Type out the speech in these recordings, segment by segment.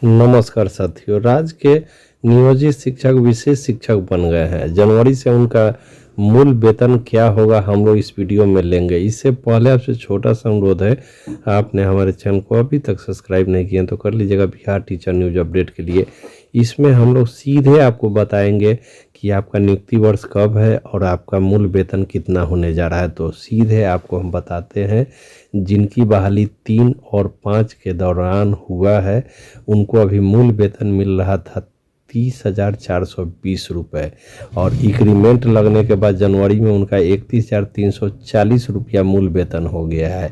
नमस्कार साथियों, राज्य के नियोजित शिक्षक विशेष शिक्षक बन गए हैं। जनवरी से उनका मूल वेतन क्या होगा हम लोग इस वीडियो में लेंगे। इससे पहले आपसे छोटा सा अनुरोध है, आपने हमारे चैनल को अभी तक सब्सक्राइब नहीं किया तो कर लीजिएगा बिहार टीचर न्यूज अपडेट के लिए। इसमें हम लोग सीधे आपको बताएंगे कि आपका नियुक्ति वर्ष कब है और आपका मूल वेतन कितना होने जा रहा है। तो सीधे आपको हम बताते हैं, जिनकी बहाली 3 और 5 के दौरान हुआ है उनको अभी मूल वेतन मिल रहा था 30,420 रुपये और इंक्रीमेंट लगने के बाद जनवरी में उनका 31,340 रुपया मूल वेतन हो गया है।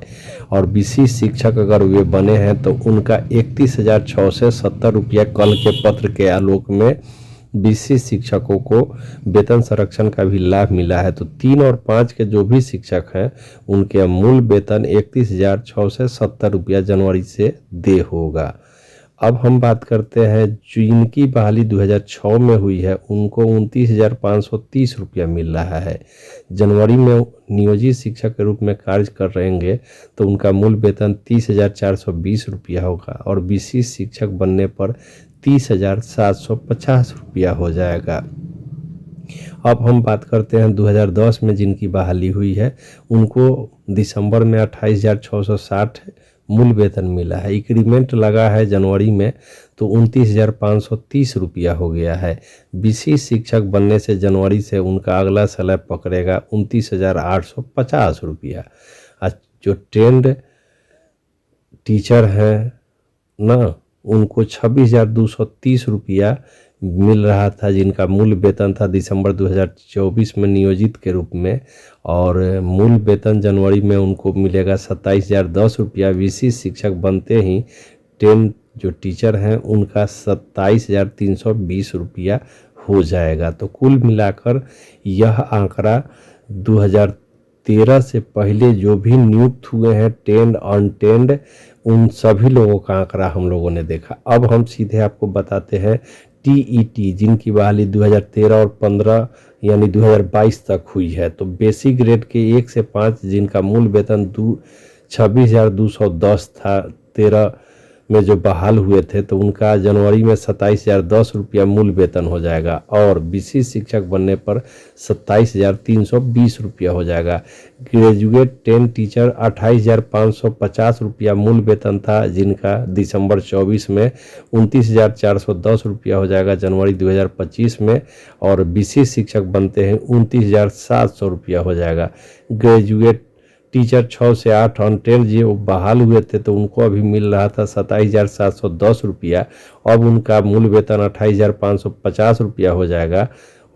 और विशेष शिक्षक अगर वे बने हैं तो उनका 31,670 रुपया कल के पत्र के आलोक में विशेष शिक्षकों को वेतन संरक्षण का भी लाभ मिला है। तो 3 और 5 के जो भी शिक्षक हैं उनके मूल वेतन 31,670 रुपया जनवरी से दे होगा। अब हम बात करते हैं जिनकी बहाली 2006 में हुई है उनको 29,530 रुपया मिल रहा है। जनवरी में नियोजित शिक्षक के रूप में कार्य कर रहेंगे तो उनका मूल वेतन 30,420 रुपया होगा और विशेष शिक्षक बनने पर 30,750 रुपया हो जाएगा। अब हम बात करते हैं 2010 में जिनकी बहाली हुई है उनको दिसंबर में 28,660 मूल वेतन मिला है। इंक्रीमेंट लगा है जनवरी में तो 29,530 रुपया हो गया है। विशेष शिक्षक बनने से जनवरी से उनका अगला स्लैब पकड़ेगा 29,850 रुपया। जो ट्रेंड टीचर हैं ना उनको 26,230 रुपया मिल रहा था, जिनका मूल वेतन था दिसंबर 2024 में नियोजित के रूप में, और मूल वेतन जनवरी में उनको मिलेगा 27,010 रुपया। विशेष शिक्षक बनते ही 10 जो टीचर हैं उनका 27,320 रुपया हो जाएगा। तो कुल मिलाकर यह आंकड़ा 2013 से पहले जो भी नियुक्त हुए हैं टेंड अनटेंड उन सभी लोगों का आंकड़ा हम लोगों ने देखा। अब हम सीधे आपको बताते हैं टीईटी जिनकी बहाली 2013 और 15 यानी 2022 तक हुई है। तो बेसिक ग्रेड के 1 से 5 जिनका मूल वेतन 26,210 था 13 में जो बहाल हुए थे तो उनका जनवरी में 27,010 रुपया मूल वेतन हो जाएगा और विशेष शिक्षक बनने पर 27,320 रुपया हो जाएगा। ग्रेजुएट 10 टीचर 28,550 रुपया मूल वेतन था जिनका दिसंबर 24 में 29,410 रुपया हो जाएगा जनवरी 2025 में, और विशेष शिक्षक बनते हैं 29,700 रुपया हो जाएगा। ग्रेजुएट टीचर 6 से 8 अनटेंड जो बहाल हुए थे तो उनको अभी मिल रहा था 27,710 रुपया। अब उनका मूल वेतन 28,550 रुपया हो जाएगा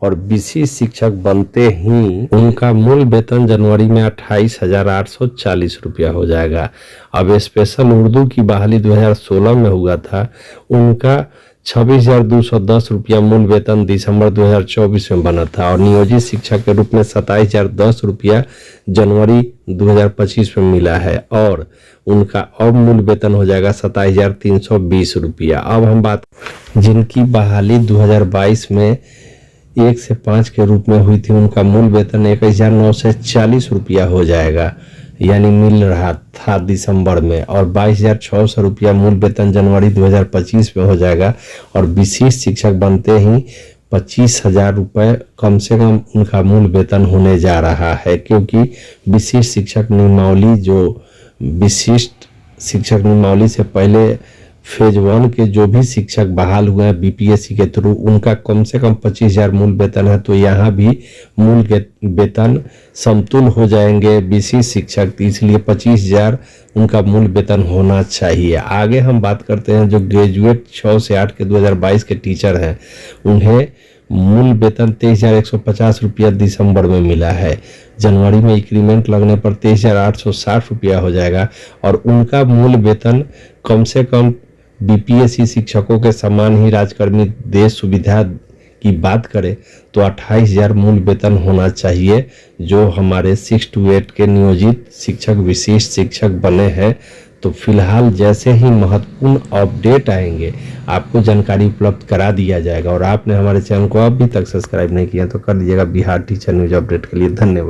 और विशेष शिक्षक बनते ही उनका मूल वेतन जनवरी में 28,840 रुपया हो जाएगा। अब स्पेशल उर्दू की बहाली 2016 में हुआ था, उनका 26,210 रुपया मूल वेतन दिसंबर 2024 में बना था और नियोजित शिक्षक के रूप में 27,010 रुपया जनवरी 2025 में मिला है और उनका अब मूल वेतन हो जाएगा 27,320 रुपया। अब हम बात जिनकी बहाली 2022 में 1 से 5 के रूप में हुई थी उनका मूल वेतन 21,940 रुपया हो जाएगा यानी मिल रहा था दिसंबर में, और 22,600 रुपया मूल वेतन जनवरी 2025 में हो जाएगा और विशेष शिक्षक बनते ही 25,000 रुपये कम से कम उनका मूल वेतन होने जा रहा है, क्योंकि विशेष शिक्षक नियमावली जो विशिष्ट शिक्षक नियमावली से पहले फेज 1 के जो भी शिक्षक बहाल हुए हैं बीपीएससी के थ्रू उनका कम से कम 25,000 मूल वेतन है। तो यहाँ भी मूल वेतन समतुल हो जाएंगे विशेष शिक्षक, इसलिए 25,000 उनका मूल वेतन होना चाहिए। आगे हम बात करते हैं जो ग्रेजुएट 6 से 8 के 2022 के टीचर हैं उन्हें मूल वेतन 23,150 रुपया दिसंबर में मिला है। जनवरी में इंक्रीमेंट लगने पर 23,860 रुपया हो जाएगा और उनका मूल वेतन कम से कम बीपीएससी शिक्षकों के समान ही राजकर्मी देश सुविधा की बात करें तो 28,000 मूल वेतन होना चाहिए जो हमारे 6 to 8 के नियोजित शिक्षक विशेष शिक्षक बने हैं। तो फिलहाल जैसे ही महत्वपूर्ण अपडेट आएंगे आपको जानकारी उपलब्ध करा दिया जाएगा। और आपने हमारे चैनल को अभी तक सब्सक्राइब नहीं किया तो कर दीजिएगा बिहार टीचर न्यूज अपडेट के लिए। धन्यवाद।